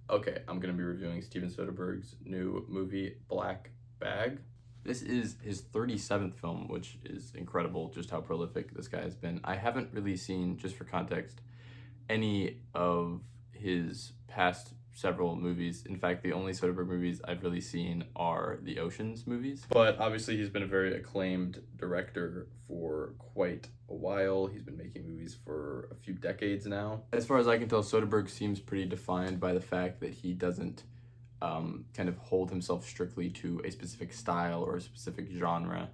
Okay, I'm gonna be reviewing Steven Soderbergh's new movie, Black Bag. This is his 37th film, which is incredible just how prolific this guy has been. I haven't really seen, just for context, any of his past several movies. In fact, the only Soderbergh movies I've really seen are the Oceans movies. But obviously, he's been a very acclaimed director for quite a while. He's been making movies for a few decades now. As far as I can tell, Soderbergh seems pretty defined by the fact that he doesn't kind of hold himself strictly to a specific style or a specific genre,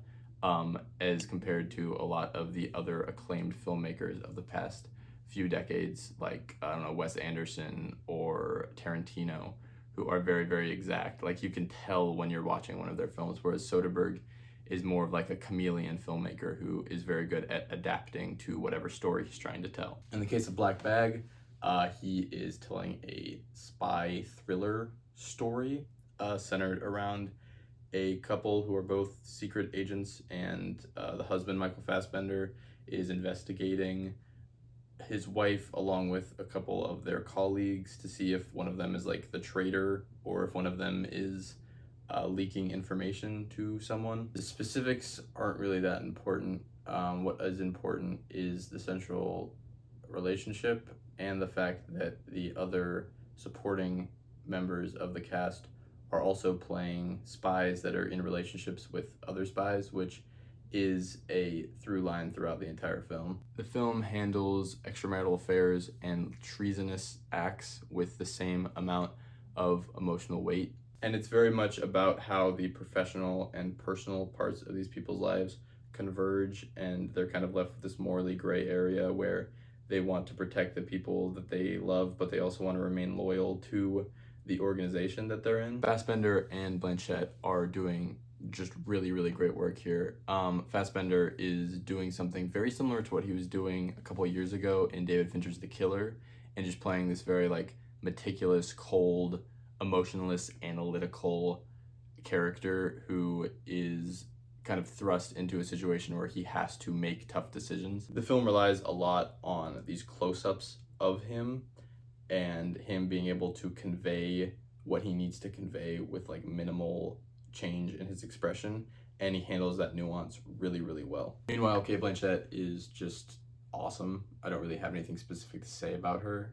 as compared to a lot of the other acclaimed filmmakers of the past few decades, like, I don't know, Wes Anderson or Tarantino, who are very, very exact. Like, you can tell when you're watching one of their films, whereas Soderbergh is more of like a chameleon filmmaker who is very good at adapting to whatever story he's trying to tell. In the case of Black Bag, he is telling a spy thriller story centered around a couple who are both secret agents, and the husband, Michael Fassbender, is investigating his wife along with a couple of their colleagues to see if one of them is like the traitor or if one of them is leaking information to someone. The specifics aren't really that important. What is important is the central relationship and the fact that the other supporting members of the cast are also playing spies that are in relationships with other spies, which is a through line throughout the entire film. The film handles extramarital affairs and treasonous acts with the same amount of emotional weight. And it's very much about how the professional and personal parts of these people's lives converge, and they're kind of left with this morally gray area where they want to protect the people that they love, but they also want to remain loyal to the organization that they're in. Fassbender and Blanchett are doing just really, really great work here. Fassbender is doing something very similar to what he was doing a couple of years ago in David Fincher's The Killer, and just playing this very like meticulous, cold, emotionless, analytical character who is kind of thrust into a situation where he has to make tough decisions. The film relies a lot on these close-ups of him and him being able to convey what he needs to convey with like minimal change in his expression, and he handles that nuance really, really well. Meanwhile, Cate Blanchett is just awesome. I don't really have anything specific to say about her.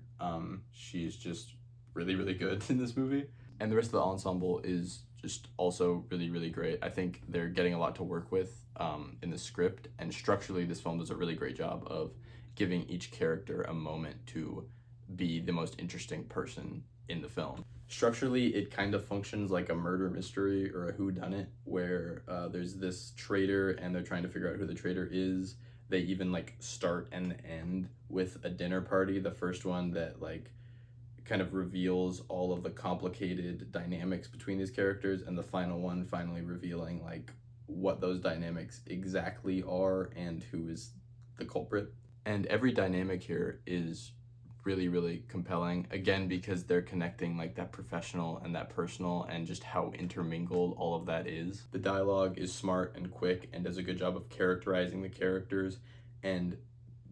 She's just really, really good in this movie. And the rest of the ensemble is just also really, really great. I think they're getting a lot to work with in the script, and structurally this film does a really great job of giving each character a moment to be the most interesting person in the film. Structurally, it kind of functions like a murder mystery or a whodunit, where there's this traitor and they're trying to figure out who the traitor is. They even like start and end with a dinner party, the first one that like kind of reveals all of the complicated dynamics between these characters, and the final one finally revealing like what those dynamics exactly are and who is the culprit. And every dynamic here is really, really compelling, again, because they're connecting like that professional and that personal and just how intermingled all of that is. The dialogue is smart and quick and does a good job of characterizing the characters and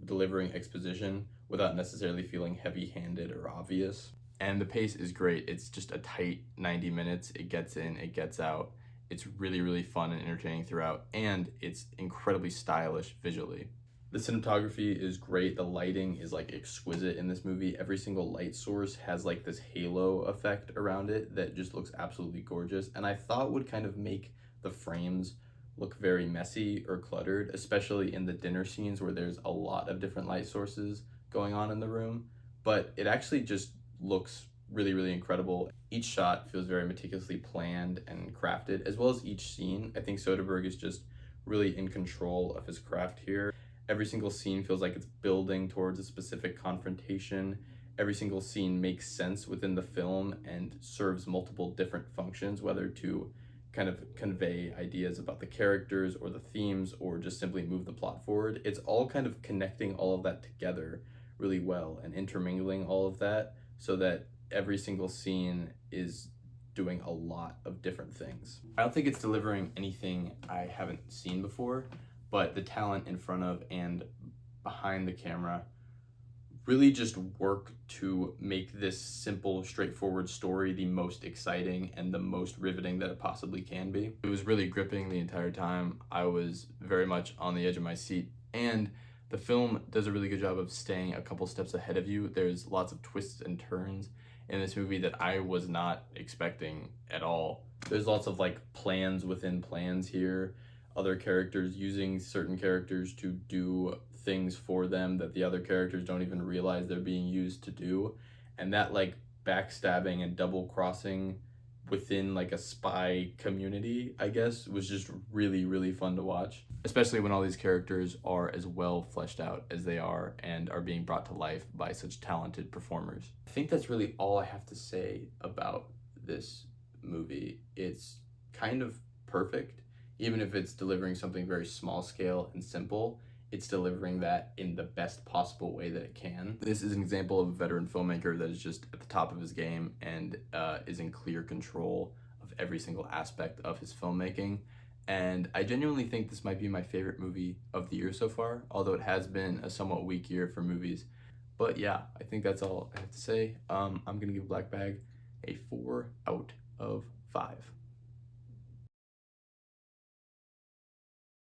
delivering exposition without necessarily feeling heavy-handed or obvious. And the pace is great. It's just a tight 90 minutes. It gets in, it gets out. It's really, really fun and entertaining throughout, and it's incredibly stylish visually. The cinematography is great. The lighting is like exquisite in this movie. Every single light source has like this halo effect around it that just looks absolutely gorgeous, and I thought would kind of make the frames look very messy or cluttered, especially in the dinner scenes where there's a lot of different light sources going on in the room. But it actually just looks really, really incredible. Each shot feels very meticulously planned and crafted, as well as each scene. I think Soderbergh is just really in control of his craft here. Every single scene feels like it's building towards a specific confrontation. Every single scene makes sense within the film and serves multiple different functions, whether to kind of convey ideas about the characters or the themes or just simply move the plot forward. It's all kind of connecting all of that together really well and intermingling all of that so that every single scene is doing a lot of different things. I don't think it's delivering anything I haven't seen before, but the talent in front of and behind the camera really just work to make this simple, straightforward story the most exciting and the most riveting that it possibly can be. It was really gripping the entire time. I was very much on the edge of my seat, and the film does a really good job of staying a couple steps ahead of you. There's lots of twists and turns in this movie that I was not expecting at all. There's lots of like plans within plans here, other characters using certain characters to do things for them that the other characters don't even realize they're being used to do. And that like backstabbing and double crossing within like a spy community, I guess, was just really, really fun to watch. Especially when all these characters are as well fleshed out as they are and are being brought to life by such talented performers. I think that's really all I have to say about this movie. It's kind of perfect, even if it's delivering something very small scale and simple. It's delivering that in the best possible way that it can. This is an example of a veteran filmmaker that is just at the top of his game and is in clear control of every single aspect of his filmmaking. And I genuinely think this might be my favorite movie of the year so far, although it has been a somewhat weak year for movies. But yeah, I think that's all I have to say. I'm gonna give Black Bag a 4 out of 5.